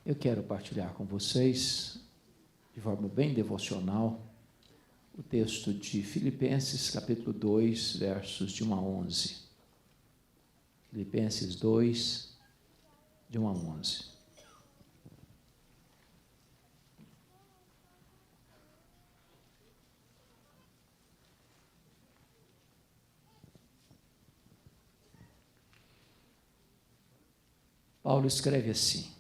Eu quero partilhar com vocês, de forma bem devocional, o texto de Filipenses, capítulo 2, versos de 1 a 11. Filipenses 2, de 1 a 11. Paulo escreve assim: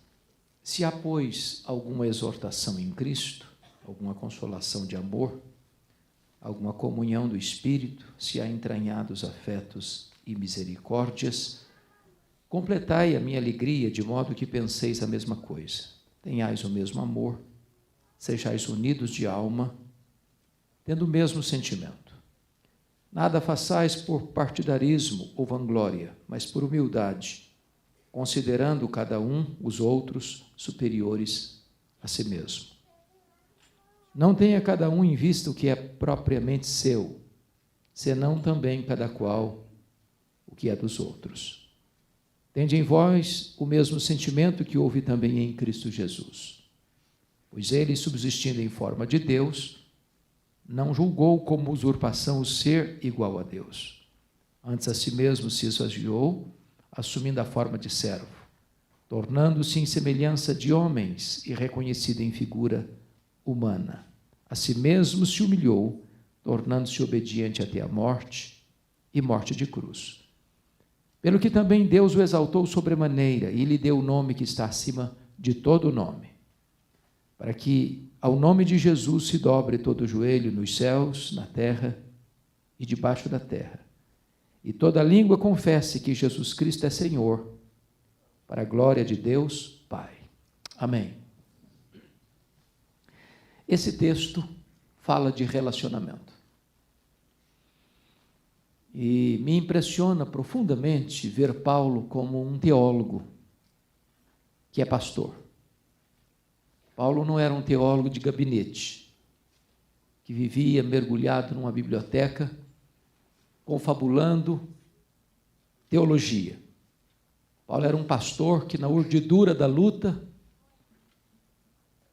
se há, pois, alguma exortação em Cristo, alguma consolação de amor, alguma comunhão do Espírito, se há entranhados afetos e misericórdias, completai a minha alegria, de modo que penseis a mesma coisa, tenhais o mesmo amor, sejais unidos de alma, tendo o mesmo sentimento. Nada façais por partidarismo ou vanglória, mas por humildade, considerando cada um os outros superiores a si mesmo. Não tenha cada um em vista o que é propriamente seu, senão também cada qual o que é dos outros. Tende em vós o mesmo sentimento que houve também em Cristo Jesus. Pois ele, subsistindo em forma de Deus, não julgou como usurpação o ser igual a Deus. Antes a si mesmo se esvaziou, assumindo a forma de servo, tornando-se em semelhança de homens e reconhecido em figura humana. A si mesmo se humilhou, tornando-se obediente até a morte e morte de cruz. Pelo que também Deus o exaltou sobremaneira e lhe deu o nome que está acima de todo nome, para que ao nome de Jesus se dobre todo o joelho nos céus, na terra e debaixo da terra, e toda língua confesse que Jesus Cristo é Senhor, para a glória de Deus Pai. Amém. Esse texto fala de relacionamento. E me impressiona profundamente ver Paulo como um teólogo que é pastor. Paulo não era um teólogo de gabinete, que vivia mergulhado numa biblioteca, confabulando teologia. Paulo era um pastor que, na urdidura da luta,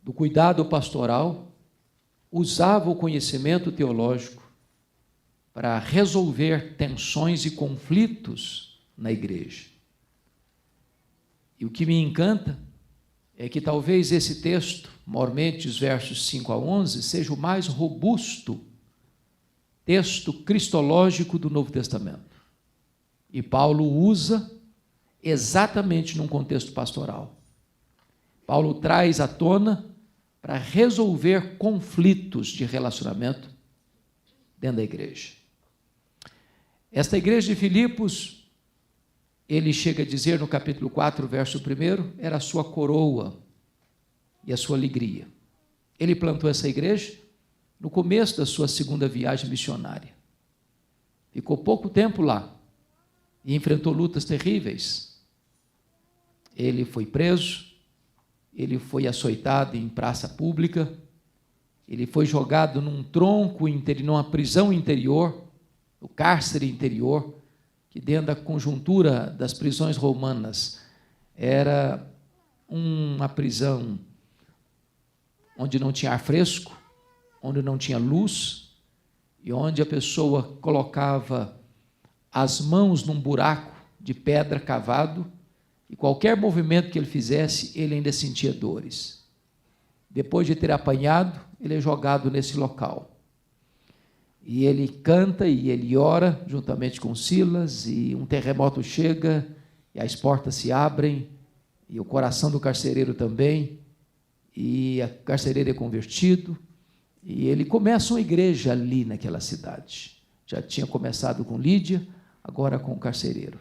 do cuidado pastoral, usava o conhecimento teológico para resolver tensões e conflitos na igreja. E o que me encanta é que talvez esse texto, maiormente os versos 5 a 11, seja o mais robusto texto cristológico do Novo Testamento. E Paulo usa exatamente num contexto pastoral. Paulo traz à tona para resolver conflitos de relacionamento dentro da igreja. Esta igreja de Filipos, ele chega a dizer no capítulo 4, verso 1, era a sua coroa e a sua alegria. Ele plantou essa igreja no começo da sua segunda viagem missionária. Ficou pouco tempo lá e enfrentou lutas terríveis. Ele foi preso, ele foi açoitado em praça pública, ele foi jogado num tronco interior, numa prisão interior, no cárcere interior, que dentro da conjuntura das prisões romanas era uma prisão onde não tinha ar fresco, onde não tinha luz, e onde a pessoa colocava as mãos num buraco de pedra cavado, e qualquer movimento que ele fizesse, ele ainda sentia dores. Depois de ter apanhado, ele é jogado nesse local. E ele canta e ele ora juntamente com Silas, e um terremoto chega, e as portas se abrem, e o coração do carcereiro também, e o carcereiro é convertido, e ele começa uma igreja ali naquela cidade. Já tinha começado com Lídia, agora com o carcereiro.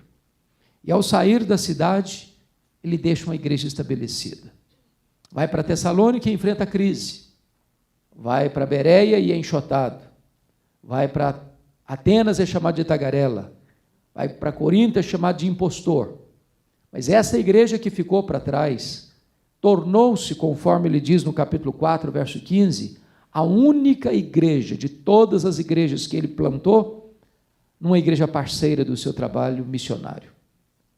E ao sair da cidade, ele deixa uma igreja estabelecida. Vai para Tessalônica e enfrenta a crise. Vai para Bereia e é enxotado. Vai para Atenas e é chamado de tagarela. Vai para Corinto e é chamado de impostor. Mas essa igreja que ficou para trás, tornou-se, conforme ele diz no capítulo 4, verso 15, a única igreja de todas as igrejas que ele plantou, numa igreja parceira do seu trabalho missionário,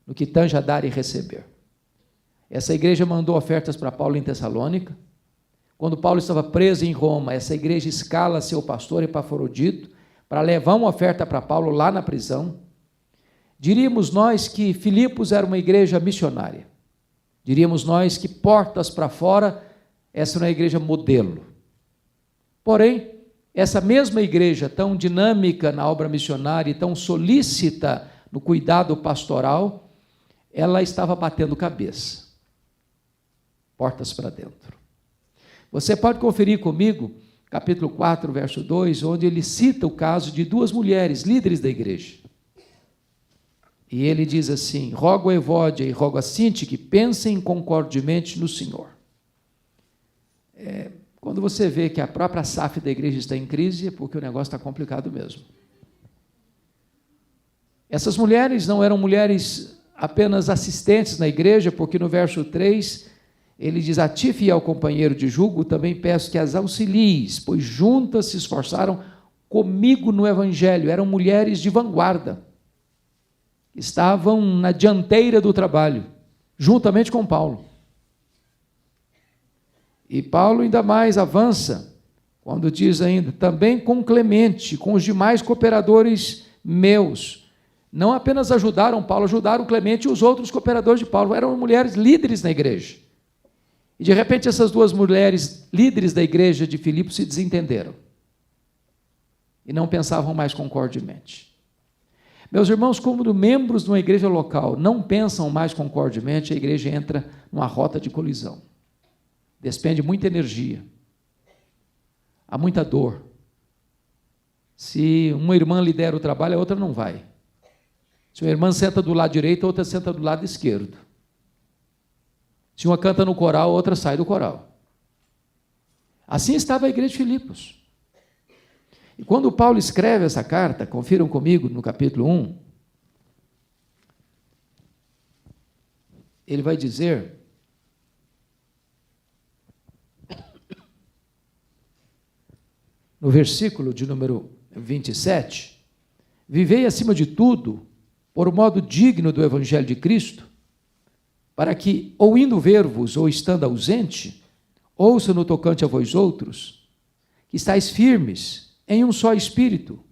no que tange a dar e receber. Essa igreja mandou ofertas para Paulo em Tessalônica. Quando Paulo estava preso em Roma, essa igreja escala seu pastor Epafrodito para levar uma oferta para Paulo lá na prisão. Diríamos nós que Filipos era uma igreja missionária. Diríamos nós que portas para fora, essa era uma igreja modelo. Porém, essa mesma igreja tão dinâmica na obra missionária e tão solícita no cuidado pastoral, ela estava batendo cabeça. Portas para dentro. Você pode conferir comigo, capítulo 4, verso 2, onde ele cita o caso de duas mulheres, líderes da igreja. E ele diz assim: rogo a Evódia e rogo a Sinti que pensem concordemente no Senhor. Quando você vê que a própria SAF da igreja está em crise, é porque o negócio está complicado mesmo. Essas mulheres não eram mulheres apenas assistentes na igreja, porque no verso 3, ele diz: a ti, fiel companheiro de jugo, também peço que as auxilies, pois juntas se esforçaram comigo no evangelho. Eram mulheres de vanguarda, estavam na dianteira do trabalho, juntamente com Paulo. E Paulo ainda mais avança, quando diz ainda, também com Clemente, com os demais cooperadores meus. Não apenas ajudaram Paulo, ajudaram Clemente e os outros cooperadores de Paulo. Eram mulheres líderes na igreja. E de repente essas duas mulheres líderes da igreja de Filipos se desentenderam. E não pensavam mais concordemente. Meus irmãos, como membros de uma igreja local não pensam mais concordemente, a igreja entra numa rota de colisão. Despende muita energia. Há muita dor. Se uma irmã lidera o trabalho, a outra não vai. Se uma irmã senta do lado direito, a outra senta do lado esquerdo. Se uma canta no coral, a outra sai do coral. Assim estava a igreja de Filipos. E quando Paulo escreve essa carta, confiram comigo no capítulo 1, ele vai dizer, no versículo de número 27, vivei acima de tudo, por um modo digno do evangelho de Cristo, para que, ou indo ver-vos, ou estando ausente, ouça no tocante a vós outros, que estáis firmes em um só espírito,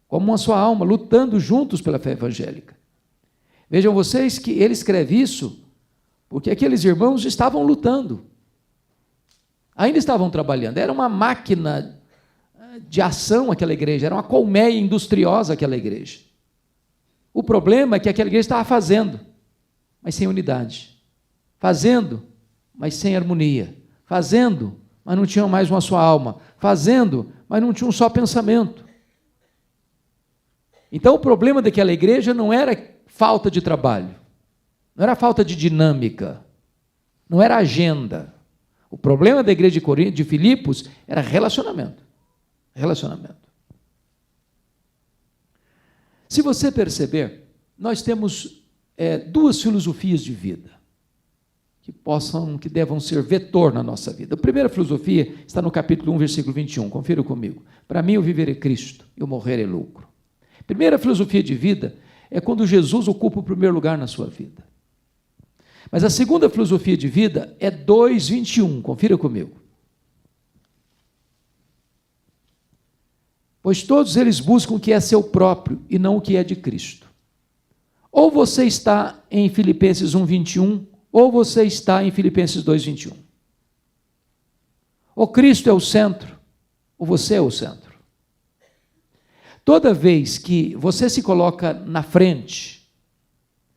como uma só alma, lutando juntos pela fé evangélica. Vejam vocês que ele escreve isso porque aqueles irmãos estavam lutando, ainda estavam trabalhando, era uma máquina de ação aquela igreja, era uma colmeia industriosa aquela igreja. O problema é que aquela igreja estava fazendo, mas sem unidade, fazendo, mas sem harmonia, fazendo, mas não tinham mais uma só alma, fazendo, mas não tinha um só pensamento. Então o problema daquela igreja não era falta de trabalho, não era falta de dinâmica, não era agenda. O problema da igreja de Filipos era relacionamento. Relacionamento. Se você perceber, nós temos duas filosofias de vida que devam ser vetor na nossa vida. A primeira filosofia está no capítulo 1, versículo 21. Confira comigo. Para mim, o viver é Cristo e o morrer é lucro. A primeira filosofia de vida é quando Jesus ocupa o primeiro lugar na sua vida. Mas a segunda filosofia de vida é 2:21. Confira comigo. Pois todos eles buscam o que é seu próprio e não o que é de Cristo. Ou você está em Filipenses 1:21, ou você está em Filipenses 2:21. Ou Cristo é o centro, ou você é o centro. Toda vez que você se coloca na frente,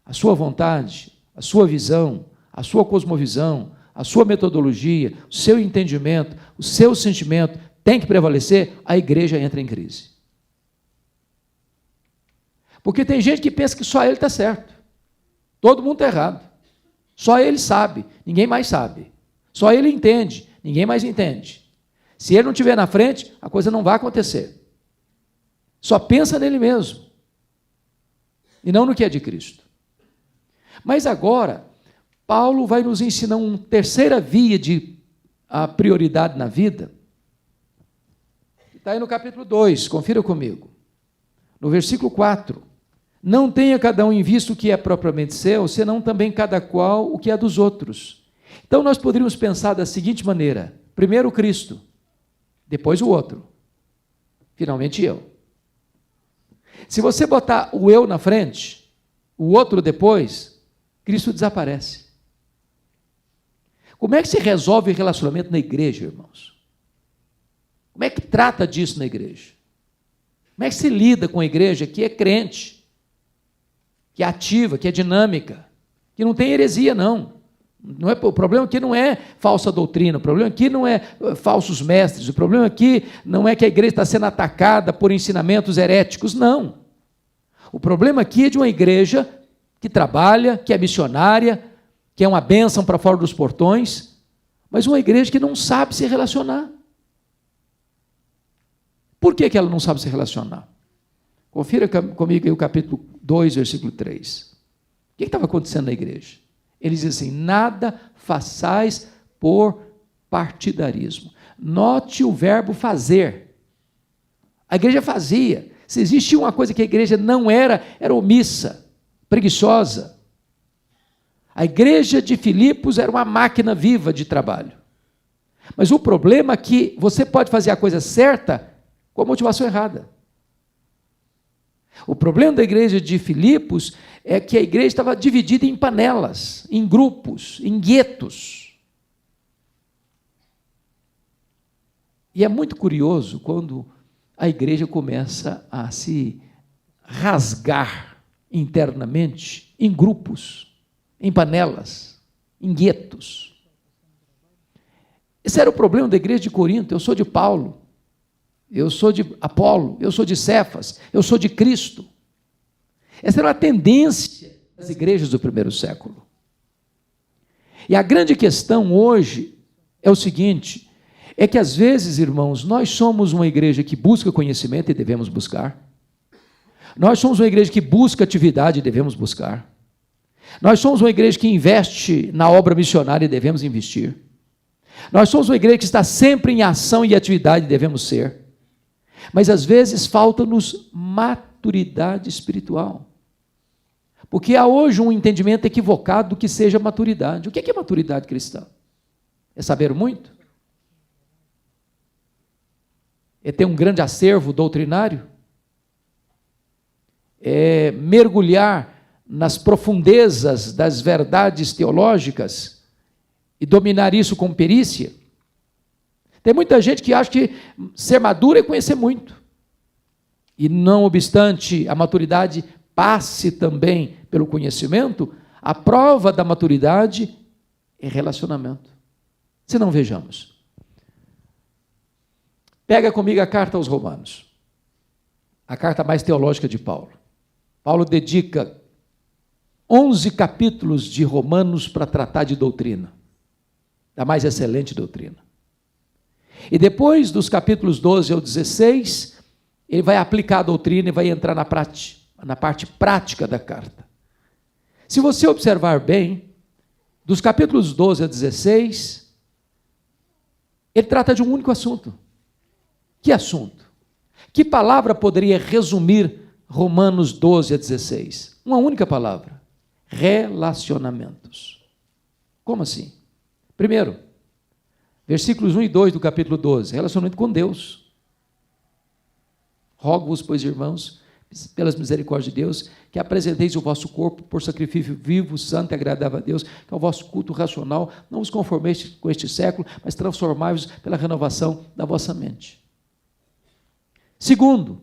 a sua vontade, a sua visão, a sua cosmovisão, a sua metodologia, o seu entendimento, o seu sentimento tem que prevalecer, a igreja entra em crise. Porque tem gente que pensa que só ele está certo. Todo mundo está errado. Só ele sabe, ninguém mais sabe. Só ele entende, ninguém mais entende. Se ele não estiver na frente, a coisa não vai acontecer. Só pensa nele mesmo. E não no que é de Cristo. Mas agora, Paulo vai nos ensinar uma terceira via de prioridade na vida. Está aí no capítulo 2, confira comigo. No versículo 4. Não tenha cada um em vista o que é propriamente seu, senão também cada qual o que é dos outros. Então nós poderíamos pensar da seguinte maneira: primeiro Cristo, depois o outro, finalmente eu. Se você botar o eu na frente, o outro depois, Cristo desaparece. Como é que se resolve o relacionamento na igreja, irmãos? Como é que trata disso na igreja? Como é que se lida com a igreja que é crente, que é ativa, que é dinâmica, que não tem heresia, não? O problema aqui não é falsa doutrina, o problema aqui não é falsos mestres, o problema aqui não é que a igreja está sendo atacada por ensinamentos heréticos, não. O problema aqui é de uma igreja que trabalha, que é missionária, que é uma bênção para fora dos portões, mas uma igreja que não sabe se relacionar. Por que ela não sabe se relacionar? Confira comigo aí o capítulo 2, versículo 3. O que estava acontecendo na igreja? Ele diz assim: nada façais por partidarismo. Note o verbo fazer. A igreja fazia. Se existia uma coisa que a igreja não era omissa, preguiçosa. A igreja de Filipos era uma máquina viva de trabalho. Mas o problema é que você pode fazer a coisa certa com a motivação errada. O problema da igreja de Filipos é que a igreja estava dividida em panelas, em grupos, em guetos. E é muito curioso quando a igreja começa a se rasgar internamente em grupos, em panelas, em guetos. Esse era o problema da igreja de Corinto. Eu sou de Paulo, eu sou de Apolo, eu sou de Cefas, eu sou de Cristo. Essa era uma tendência das igrejas do primeiro século. E a grande questão hoje é o seguinte: é que às vezes, irmãos, nós somos uma igreja que busca conhecimento e devemos buscar. Nós somos uma igreja que busca atividade e devemos buscar. Nós somos uma igreja que investe na obra missionária e devemos investir. Nós somos uma igreja que está sempre em ação e atividade e devemos ser. Mas às vezes falta-nos maturidade espiritual. Porque há hoje um entendimento equivocado do que seja maturidade. O que é maturidade cristã? É saber muito? É ter um grande acervo doutrinário? É mergulhar nas profundezas das verdades teológicas e dominar isso com perícia? Tem muita gente que acha que ser maduro é conhecer muito. E não obstante a maturidade passe também pelo conhecimento, a prova da maturidade é relacionamento. Se não, vejamos. Pega comigo a carta aos Romanos, a carta mais teológica de Paulo. Paulo dedica 11 capítulos de Romanos para tratar de doutrina, da mais excelente doutrina. E depois dos capítulos 12 ao 16, ele vai aplicar a doutrina e vai entrar na parte prática da carta. Se você observar bem, dos capítulos 12 a 16, ele trata de um único assunto. Que assunto? Que palavra poderia resumir Romanos 12 a 16? Uma única palavra: relacionamentos. Como assim? Primeiro, versículos 1 e 2 do capítulo 12, relacionamento com Deus. Rogo-vos, pois, irmãos, pelas misericórdias de Deus, que apresenteis o vosso corpo por sacrifício vivo, santo e agradável a Deus, que é o vosso culto racional. Não vos conformeis com este século, mas transformai-vos pela renovação da vossa mente. Segundo,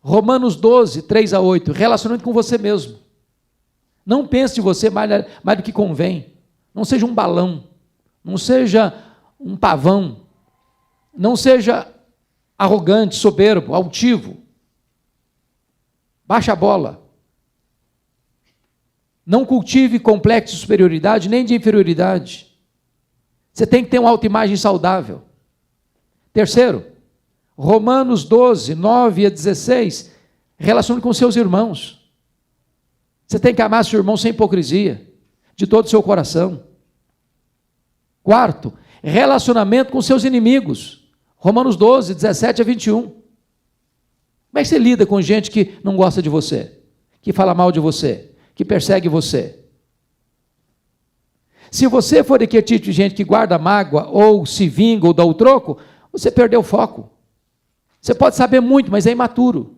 Romanos 12, 3 a 8, relacionamento com você mesmo. Não pense de você mais do que convém. Não seja um balão, não seja um pavão, não seja arrogante, soberbo, altivo. Baixa a bola. Não cultive complexo de superioridade nem de inferioridade. Você tem que ter uma autoimagem saudável. Terceiro, Romanos 12, 9 a 16, relacione com seus irmãos. Você tem que amar seu irmão sem hipocrisia, de todo o seu coração. Quarto, relacionamento com seus inimigos. Romanos 12, 17 a 21. Como é que você lida com gente que não gosta de você? que fala mal de você, que persegue você. Se você for daquele tipo de gente que guarda mágoa, ou se vinga, ou dá o troco, você perdeu o foco. Você pode saber muito, mas é imaturo.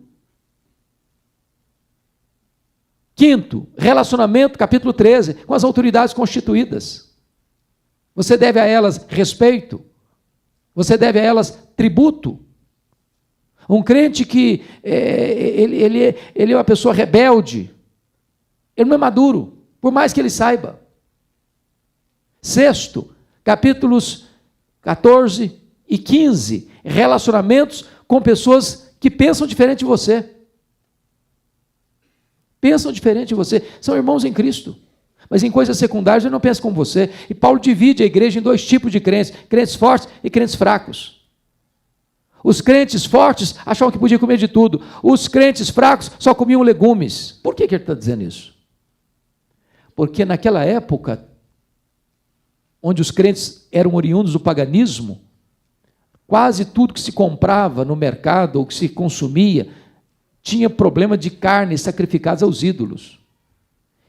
Quinto, relacionamento, capítulo 13, com as autoridades constituídas. Você deve a elas respeito, você deve a elas tributo. Um crente que ele é uma pessoa rebelde, ele não é maduro, por mais que ele saiba. Sexto, capítulos 14 e 15, relacionamentos com pessoas que pensam diferente de você. Pensam diferente de você, são irmãos em Cristo, mas em coisas secundárias ele não pensa como você. E Paulo divide a igreja em dois tipos de crentes, crentes fortes e crentes fracos. Os crentes fortes achavam que podia comer de tudo, os crentes fracos só comiam legumes. Por que ele está dizendo isso? Porque naquela época, onde os crentes eram oriundos do paganismo, quase tudo que se comprava no mercado ou que se consumia tinha problema de carne sacrificadas aos ídolos.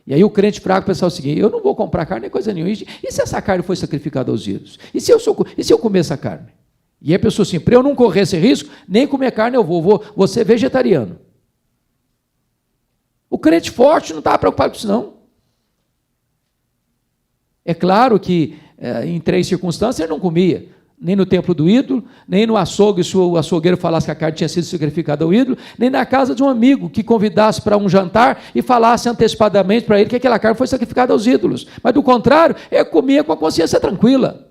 E aí o crente fraco pensava o seguinte: eu não vou comprar carne nem coisa nenhuma. E se essa carne foi sacrificada aos ídolos? E se eu comer essa carne? E aí a pessoa assim: para eu não correr esse risco, nem comer carne eu vou ser vegetariano. O crente forte não estava preocupado com isso não. É claro que em 3 circunstâncias ele não comia, nem no templo do ídolo, nem no açougue, se o açougueiro falasse que a carne tinha sido sacrificada ao ídolo, nem na casa de um amigo que convidasse para um jantar e falasse antecipadamente para ele que aquela carne foi sacrificada aos ídolos. Mas do contrário, ele comia com a consciência tranquila.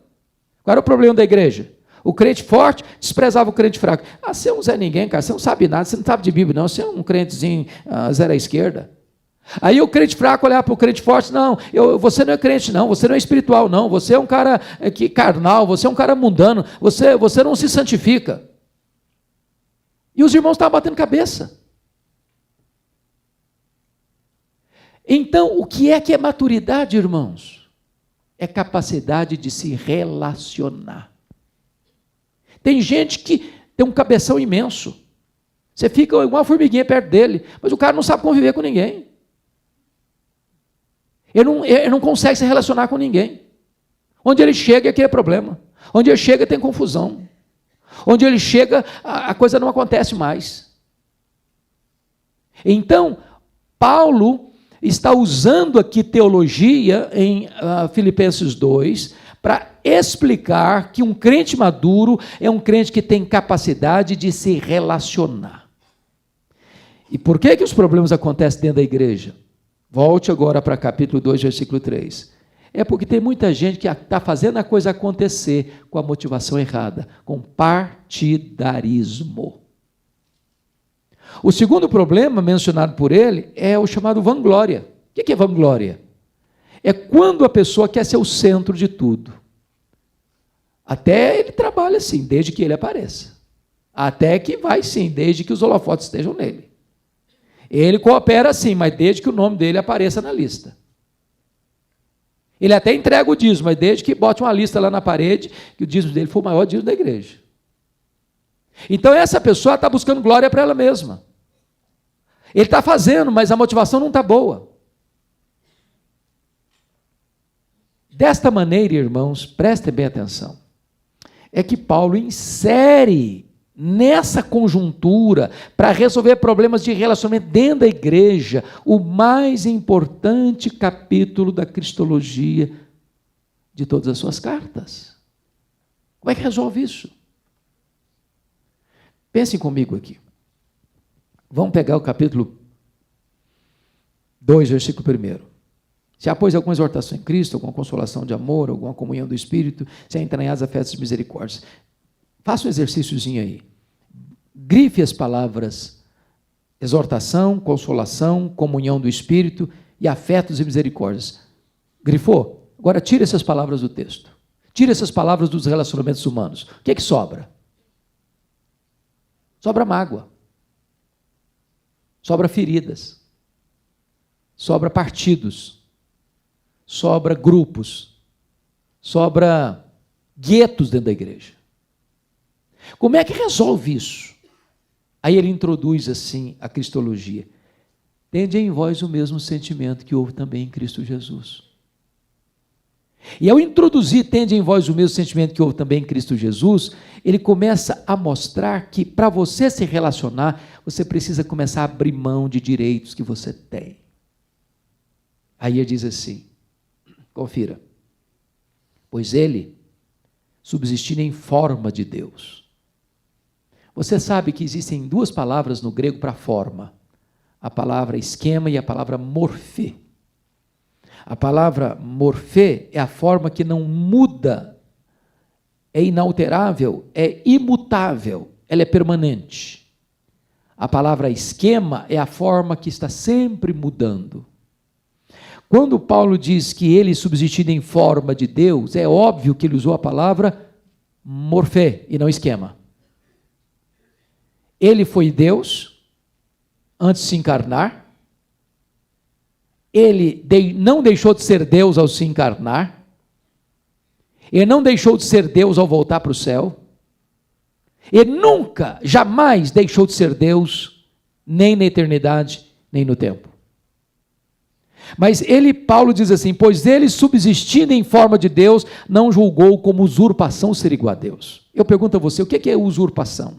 Qual era o problema da igreja? O crente forte desprezava o crente fraco. Você é um Zé Ninguém, cara, você não sabe nada, você não sabe de Bíblia não, você é um crentezinho zero à esquerda. Aí o crente fraco olhava para o crente forte: não, você não é crente não, você não é espiritual não, você é um cara carnal, você é um cara mundano, você não se santifica. E os irmãos estavam batendo cabeça. Então, o que é maturidade, irmãos? É capacidade de se relacionar. Tem gente que tem um cabeção imenso, você fica igual uma formiguinha perto dele, mas o cara não sabe conviver com ninguém. Ele não consegue se relacionar com ninguém. Onde ele chega, aqui é problema. Onde ele chega, tem confusão. Onde ele chega, a coisa não acontece mais. Então, Paulo está usando aqui teologia em Filipenses 2 para explicar que um crente maduro é um crente que tem capacidade de se relacionar. E por que os problemas acontecem dentro da igreja? Volte agora para capítulo 2, versículo 3. É porque tem muita gente que está fazendo a coisa acontecer com a motivação errada, com partidarismo. O segundo problema mencionado por ele é o chamado vanglória. O que é vanglória? É quando a pessoa quer ser o centro de tudo. Até ele trabalha assim, desde que ele apareça. Até que vai sim, desde que os holofotes estejam nele. Ele coopera sim, mas desde que o nome dele apareça na lista. Ele até entrega o dízimo, mas desde que bote uma lista lá na parede, que o dízimo dele foi o maior dízimo da igreja. Então essa pessoa está buscando glória para ela mesma. Ele está fazendo, mas a motivação não está boa. Desta maneira, irmãos, prestem bem atenção, é que Paulo insere nessa conjuntura, para resolver problemas de relacionamento dentro da igreja, o mais importante capítulo da cristologia de todas as suas cartas. Como é que resolve isso? Pensem comigo aqui. Vamos pegar o capítulo 2, versículo 1. Se há, pois, alguma exortação em Cristo, alguma consolação de amor, alguma comunhão do Espírito, se há entranhados afetos de misericórdia. Faça um exercíciozinho aí. Grife as palavras exortação, consolação, comunhão do Espírito e afetos e misericórdias. Grifou? Agora tira essas palavras do texto. Tira essas palavras dos relacionamentos humanos. O que é que sobra? Sobra mágoa. Sobra feridas. Sobra partidos. Sobra grupos. Sobra guetos dentro da igreja. Como é que resolve isso? Aí ele introduz assim a cristologia. tende em vós o mesmo sentimento que houve também em Cristo Jesus. E ao introduzir tende em vós o mesmo sentimento que houve também em Cristo Jesus, ele começa a mostrar que para você se relacionar, você precisa começar a abrir mão de direitos que você tem. Aí ele diz assim, confira, pois ele, subsistindo em forma de Deus. Você sabe que existem duas palavras no grego para forma, a palavra esquema e a palavra morfê. A palavra morfê é a forma que não muda, é inalterável, é imutável, ela é permanente. A palavra esquema é a forma que está sempre mudando. Quando Paulo diz que ele subsistindo em forma de Deus, é óbvio que ele usou a palavra morfê e não esquema. Ele foi Deus antes de se encarnar. Ele não deixou de ser Deus ao se encarnar. Ele não deixou de ser Deus ao voltar para o céu. Ele nunca, jamais deixou de ser Deus, nem na eternidade, nem no tempo. Mas Paulo diz assim, pois ele subsistindo em forma de Deus, não julgou como usurpação ser igual a Deus. Eu pergunto a você, o que é usurpação?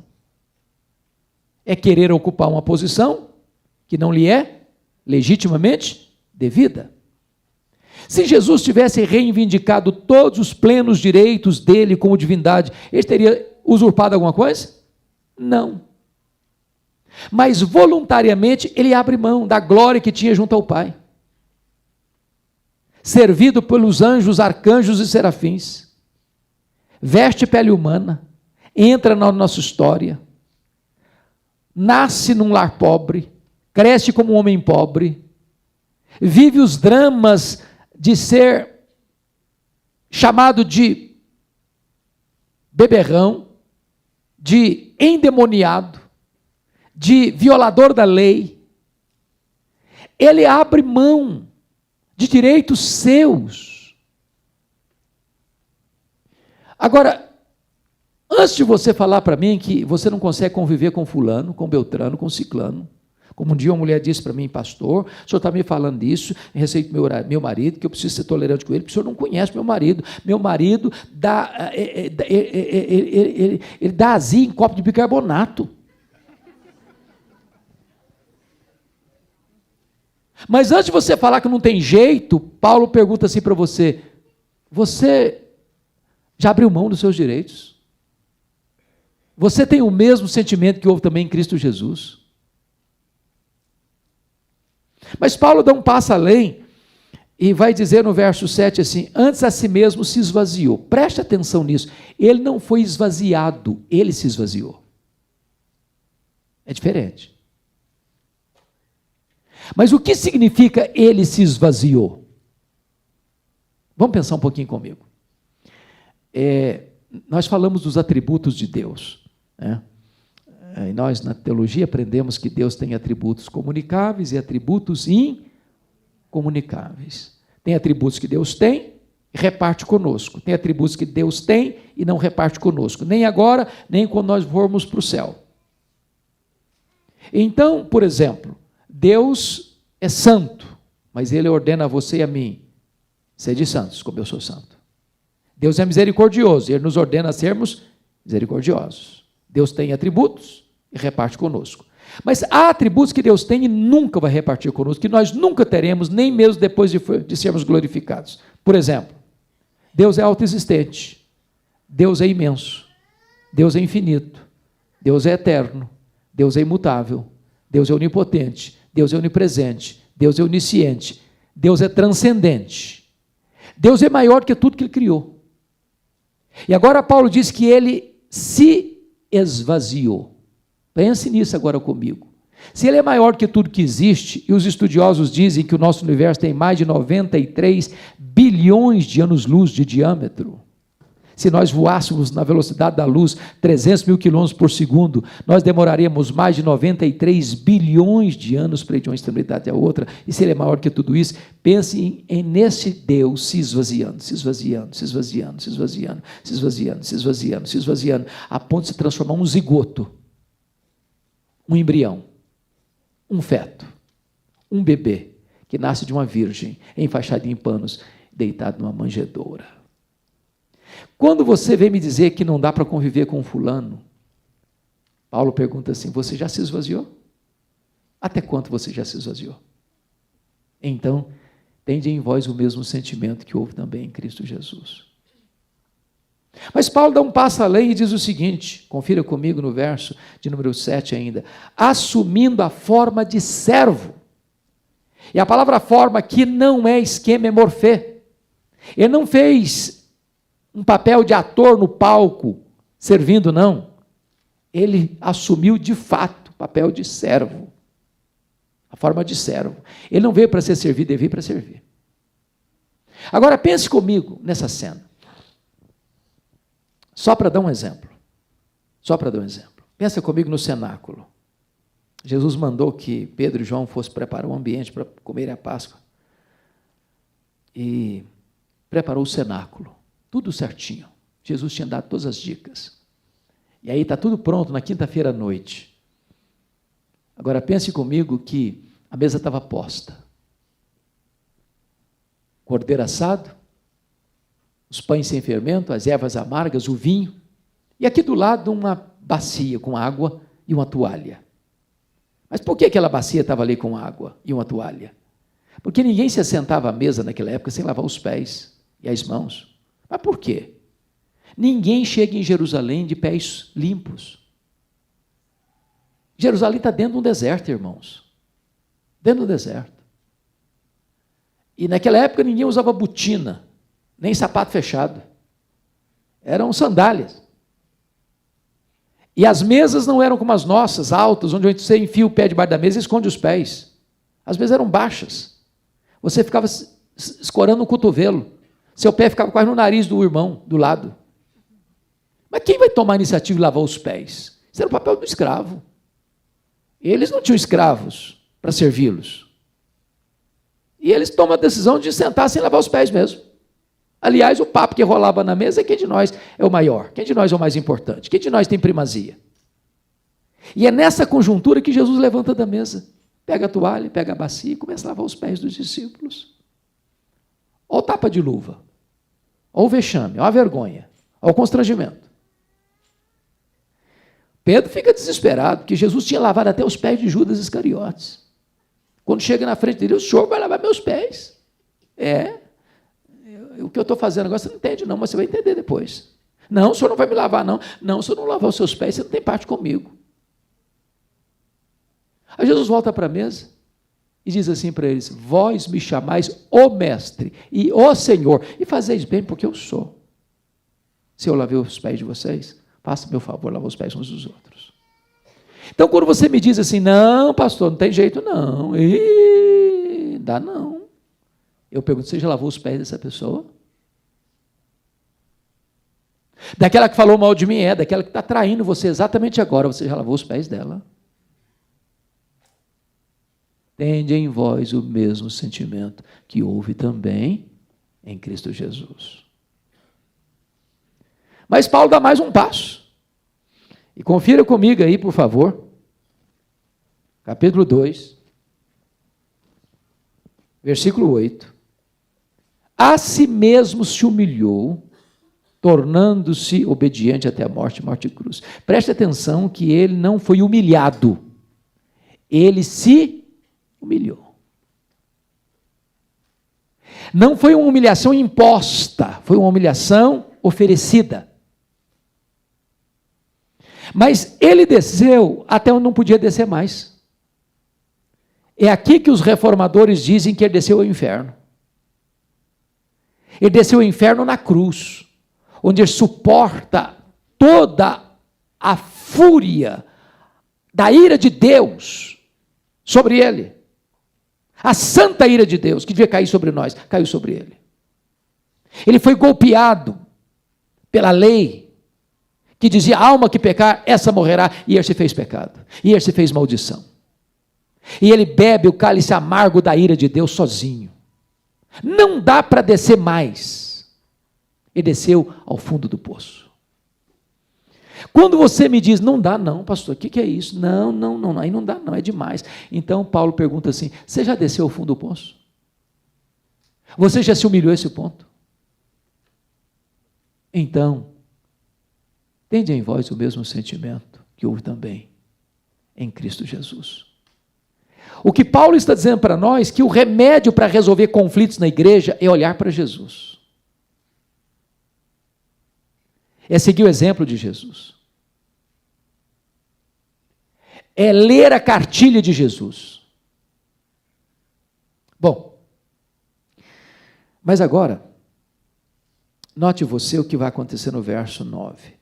É querer ocupar uma posição que não lhe é legitimamente devida. Se Jesus tivesse reivindicado todos os plenos direitos dele como divindade, ele teria usurpado alguma coisa? Não. Mas voluntariamente ele abre mão da glória que tinha junto ao Pai. Servido pelos anjos, arcanjos e serafins. Veste pele humana, entra na nossa história, nasce num lar pobre, cresce como um homem pobre, vive os dramas de ser chamado de beberrão, de endemoniado, de violador da lei. Ele abre mão de direitos seus. Agora, antes de você falar para mim que você não consegue conviver com fulano, com beltrano, com ciclano, como um dia uma mulher disse para mim, pastor, o senhor está me falando disso, em respeito ao meu marido, que eu preciso ser tolerante com ele, porque o senhor não conhece meu marido. Meu marido ele dá azia em copo de bicarbonato. Mas antes de você falar que não tem jeito, Paulo pergunta assim para você, você já abriu mão dos seus direitos? Você tem o mesmo sentimento que houve também em Cristo Jesus? Mas Paulo dá um passo além e vai dizer no verso 7 assim, antes a si mesmo se esvaziou. Preste atenção nisso. Ele não foi esvaziado, ele se esvaziou. É diferente. Mas o que significa ele se esvaziou? Vamos pensar um pouquinho comigo. Nós falamos dos atributos de Deus, né? E nós, na teologia, aprendemos que Deus tem atributos comunicáveis e atributos incomunicáveis. Tem atributos que Deus tem e reparte conosco. Tem atributos que Deus tem e não reparte conosco. Nem agora, nem quando nós formos para o céu. Então, por exemplo, Deus é santo, mas Ele ordena a você e a mim, sede santos, como eu sou santo. Deus é misericordioso, Ele nos ordena a sermos misericordiosos. Deus tem atributos e reparte conosco. Mas há atributos que Deus tem e nunca vai repartir conosco, que nós nunca teremos, nem mesmo depois de sermos glorificados. Por exemplo, Deus é autoexistente, Deus é imenso, Deus é infinito, Deus é eterno, Deus é imutável, Deus é onipotente, Deus é onipresente, Deus é onisciente, Deus é transcendente. Deus é maior que tudo que Ele criou. E agora Paulo diz que Ele se esvaziou. Pense nisso agora comigo. Se Ele é maior que tudo que existe, e os estudiosos dizem que o nosso universo tem mais de 93 bilhões de anos-luz de diâmetro, se nós voássemos na velocidade da luz 300 mil quilômetros por segundo, nós demoraríamos mais de 93 bilhões de anos para ir de uma extremidade à outra. E se Ele é maior que tudo isso, pense nesse Deus se esvaziando, se esvaziando, se esvaziando, se esvaziando, se esvaziando, se esvaziando, se esvaziando, a ponto de se transformar um zigoto, um embrião, um feto, um bebê que nasce de uma virgem, enfaixado em panos, deitado numa manjedoura. Quando você vem me dizer que não dá para conviver com um fulano, Paulo pergunta assim: você já se esvaziou? Até quanto você já se esvaziou? Então, tende em vós o mesmo sentimento que houve também em Cristo Jesus. Mas Paulo dá um passo além e diz o seguinte, confira comigo no verso de número 7 ainda: assumindo a forma de servo. E a palavra forma aqui não é esquema, é morfê. Ele não fez um papel de ator no palco, servindo, não. Ele assumiu de fato o papel de servo. A forma de servo. Ele não veio para ser servido, ele veio para servir. Agora pense comigo nessa cena. Só para dar um exemplo. Pensa comigo no cenáculo. Jesus mandou que Pedro e João fossem preparar um ambiente para comerem a Páscoa. E preparou o cenáculo. Tudo certinho. Jesus tinha dado todas as dicas. E aí está tudo pronto na quinta-feira à noite. Agora pense comigo que a mesa estava posta. Cordeiro assado, os pães sem fermento, as ervas amargas, o vinho, e aqui do lado uma bacia com água e uma toalha. Mas por que aquela bacia estava ali com água e uma toalha? Porque ninguém se assentava à mesa naquela época sem lavar os pés e as mãos. Mas por quê? Ninguém chega em Jerusalém de pés limpos. Jerusalém está dentro de um deserto, irmãos. Dentro do deserto. E naquela época ninguém usava botina, nem sapato fechado. Eram sandálias. E as mesas não eram como as nossas, altas, onde você enfia o pé debaixo da mesa e esconde os pés. As mesas eram baixas. Você ficava escorando o cotovelo. Seu pé ficava quase no nariz do irmão, do lado. Mas quem vai tomar a iniciativa de lavar os pés? Isso era o papel do escravo. Eles não tinham escravos para servi-los. E eles tomam a decisão de sentar sem lavar os pés mesmo. Aliás, o papo que rolava na mesa é quem de nós é o maior, quem de nós é o mais importante, quem de nós tem primazia. E é nessa conjuntura que Jesus levanta da mesa, pega a toalha, pega a bacia e começa a lavar os pés dos discípulos. Olha o tapa de luva, olha o vexame, olha a vergonha, olha o constrangimento. Pedro fica desesperado, porque Jesus tinha lavado até os pés de Judas Iscariotes. Quando chega na frente dele, o senhor vai lavar meus pés. O que eu estou fazendo agora você não entende não, mas você vai entender depois. Não, o senhor não vai me lavar não. Não, se eu não lavar os seus pés, você não tem parte comigo. Aí Jesus volta para a mesa e diz assim para eles: vós me chamais o mestre e o Senhor, e fazeis bem porque eu sou. Se eu lavei os pés de vocês, faça meu favor, lavar os pés uns dos outros. Então, quando você me diz assim, não, pastor, não tem jeito não, dá não. Eu pergunto, você já lavou os pés dessa pessoa? Daquela que falou mal de mim, daquela que está traindo você exatamente agora, você já lavou os pés dela? Tende em vós o mesmo sentimento que houve também em Cristo Jesus. Mas Paulo dá mais um passo. E confira comigo aí, por favor. Capítulo 2, versículo 8. A si mesmo se humilhou, tornando-se obediente até a morte de cruz. Preste atenção que ele não foi humilhado. Ele se humilhou. Não foi uma humilhação imposta, foi uma humilhação oferecida. Mas ele desceu até onde não podia descer mais. É aqui que os reformadores dizem que ele desceu ao inferno. Ele desceu ao inferno na cruz, onde ele suporta toda a fúria da ira de Deus sobre ele. A santa ira de Deus, que devia cair sobre nós, caiu sobre ele. Ele foi golpeado pela lei, que dizia, a alma que pecar, essa morrerá, e ele se fez pecado, e ele se fez maldição. E ele bebe o cálice amargo da ira de Deus sozinho. Não dá para descer mais. Ele desceu ao fundo do poço. Quando você me diz, não dá não, pastor, o que é isso? Não, não, não, aí não dá não, é demais. Então Paulo pergunta assim, você já desceu ao fundo do poço? Você já se humilhou a esse ponto? Então, tende em vós o mesmo sentimento que houve também em Cristo Jesus. O que Paulo está dizendo para nós, que o remédio para resolver conflitos na igreja é olhar para Jesus. É seguir o exemplo de Jesus. É ler a cartilha de Jesus. Bom, mas agora, note você o que vai acontecer no verso 9.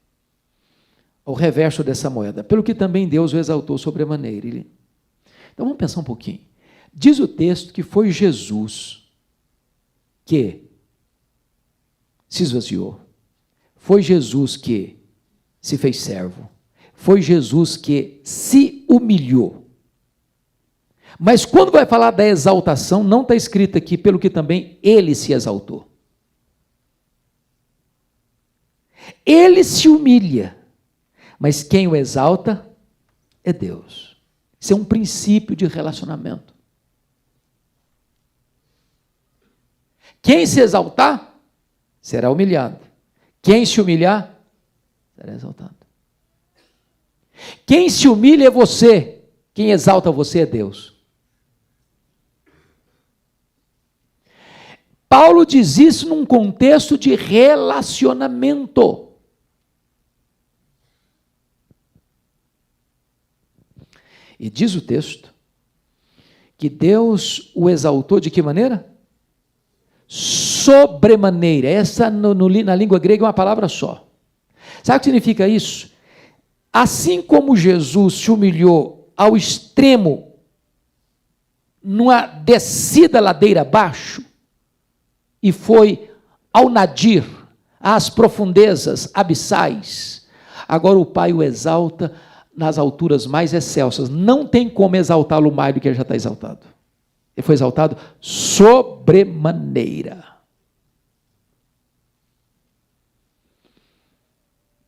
O reverso dessa moeda. Pelo que também Deus o exaltou sobremaneira. Então vamos pensar um pouquinho. Diz o texto que foi Jesus que se esvaziou. Foi Jesus que se fez servo. Foi Jesus que se humilhou. Mas quando vai falar da exaltação, não está escrito aqui, pelo que também ele se exaltou. Ele se humilha, mas quem o exalta é Deus. Isso é um princípio de relacionamento. Quem se exaltar, será humilhado. Quem se humilhar, será exaltado. Quem se humilha é você. Quem exalta você é Deus. Paulo diz isso num contexto de relacionamento. E diz o texto que Deus o exaltou de que maneira? Sobremaneira. Essa na língua grega é uma palavra só. Sabe o que significa isso? Assim como Jesus se humilhou ao extremo, numa descida ladeira abaixo, e foi ao nadir, às profundezas abissais, agora o Pai o exalta nas alturas mais excelsas. Não tem como exaltá-lo mais do que ele já está exaltado. Ele foi exaltado sobremaneira.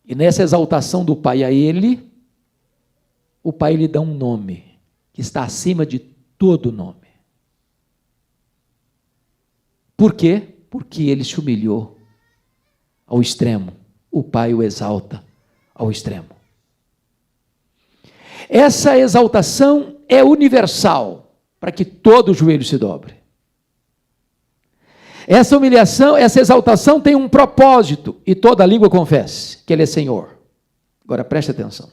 E nessa exaltação do Pai a ele, o Pai lhe dá um nome, que está acima de todo nome. Por quê? Porque ele se humilhou ao extremo. O Pai o exalta ao extremo. Essa exaltação é universal, para que todo o joelho se dobre. Essa humilhação, essa exaltação tem um propósito, e toda língua confesse que ele é Senhor. Agora preste atenção.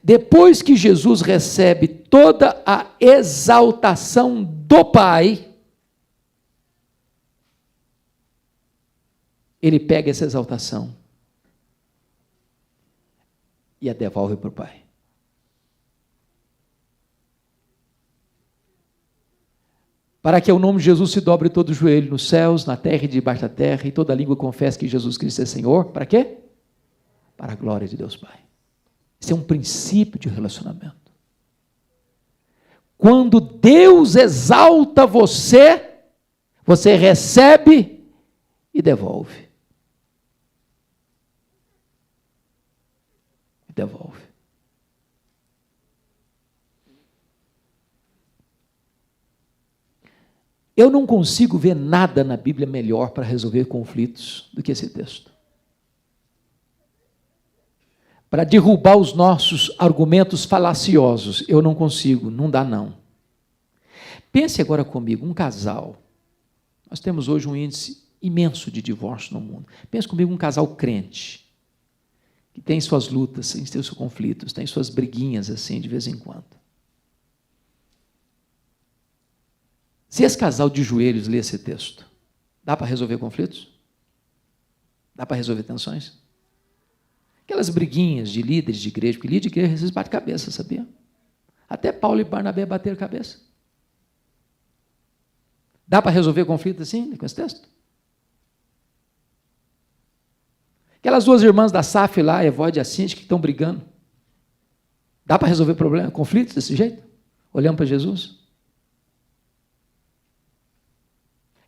Depois que Jesus recebe toda a exaltação do Pai, ele pega essa exaltação e a devolve para o Pai. Para que o nome de Jesus se dobre todo o joelho nos céus, na terra e debaixo da terra, e toda língua confesse que Jesus Cristo é Senhor. Para quê? Para a glória de Deus Pai. Isso é um princípio de relacionamento. Quando Deus exalta você, você recebe e devolve. Devolve. Eu não consigo ver nada na Bíblia melhor para resolver conflitos do que esse texto. Para derrubar os nossos argumentos falaciosos, eu não consigo, não dá não. Pense agora comigo, um casal. Nós temos hoje um índice imenso de divórcio no mundo. Pense comigo, um casal crente, que tem suas lutas, tem seus conflitos, tem suas briguinhas assim de vez em quando. Se esse casal de joelhos lê esse texto, dá para resolver conflitos? Dá para resolver tensões? Aquelas briguinhas de líderes de igreja, porque líder de igreja às vezes bate cabeça, sabia? Até Paulo e Barnabé bateram cabeça. Dá para resolver conflito assim, com esse texto? Aquelas duas irmãs da SAF lá, Evódia e Assinte, que estão brigando. Dá para resolver problema, conflitos desse jeito? Olhando para Jesus?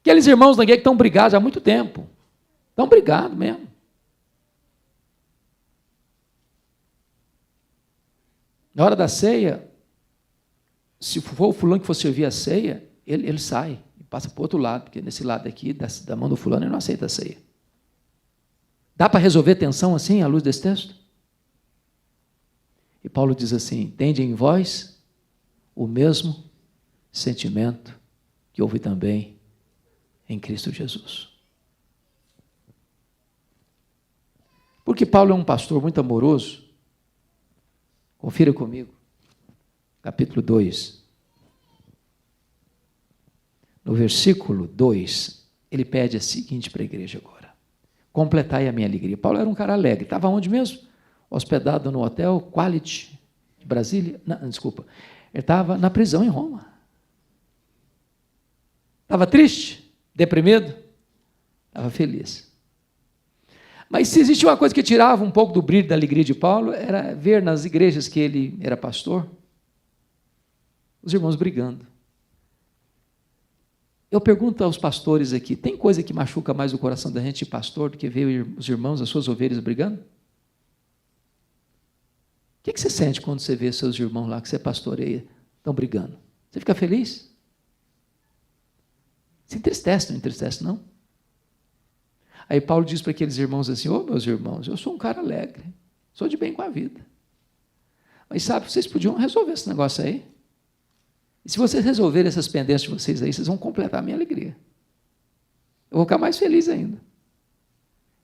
Aqueles irmãos da igreja que estão brigados há muito tempo. Estão brigados mesmo. Na hora da ceia, se for o fulano que for servir a ceia, ele sai e passa para o outro lado, porque nesse lado aqui, da mão do fulano, ele não aceita a ceia. Dá para resolver tensão assim, à luz desse texto? E Paulo diz assim: tende em vós o mesmo sentimento que houve também em Cristo Jesus. Porque Paulo é um pastor muito amoroso. Confira comigo, capítulo 2. No versículo 2, ele pede a seguinte para a igreja agora: completai a minha alegria. Paulo era um cara alegre. Estava onde mesmo? Hospedado no hotel Quality de Brasília. Não, desculpa. Ele estava na prisão em Roma. Estava triste, deprimido, estava feliz. Mas se existia uma coisa que tirava um pouco do brilho da alegria de Paulo, era ver nas igrejas que ele era pastor, os irmãos brigando. Eu pergunto aos pastores aqui: tem coisa que machuca mais o coração da gente, pastor, do que ver os irmãos, as suas ovelhas brigando? O que você sente quando você vê seus irmãos lá, que você pastoreia, estão brigando? Você fica feliz? Se entristece, não entristece, não? Aí Paulo diz para aqueles irmãos assim: ô meus irmãos, eu sou um cara alegre, sou de bem com a vida. Mas sabe, vocês podiam resolver esse negócio aí. E se vocês resolverem essas pendências de vocês aí, vocês vão completar a minha alegria. Eu vou ficar mais feliz ainda.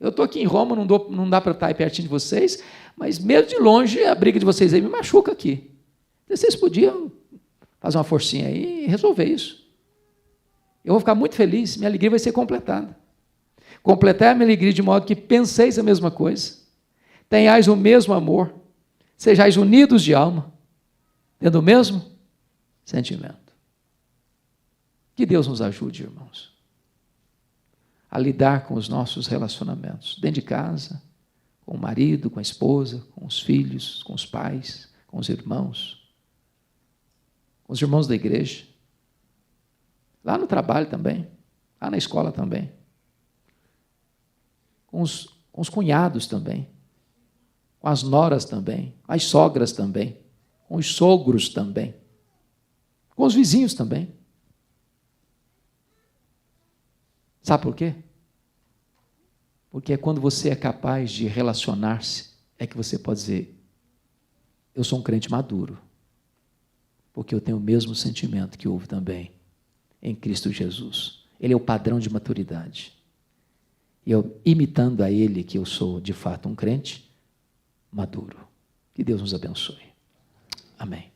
Eu estou aqui em Roma, não dá para estar aí pertinho de vocês, mas mesmo de longe, a briga de vocês aí me machuca aqui. Vocês podiam fazer uma forcinha aí e resolver isso. Eu vou ficar muito feliz, minha alegria vai ser completada. Completar a minha alegria de modo que penseis a mesma coisa, tenhais o mesmo amor, sejais unidos de alma, tendo o mesmo sentimento. Que Deus nos ajude, irmãos, a lidar com os nossos relacionamentos, dentro de casa, com o marido, com a esposa, com os filhos, com os pais, com os irmãos da igreja, lá no trabalho também, lá na escola também, com os cunhados também, com as noras também, as sogras também, com os sogros também, com os vizinhos também. Sabe por quê? Porque é quando você é capaz de relacionar-se, é que você pode dizer: eu sou um crente maduro, porque eu tenho o mesmo sentimento que houve também em Cristo Jesus. Ele é o padrão de maturidade. E eu, imitando a Ele, que eu sou de fato um crente maduro. Que Deus nos abençoe. Amém.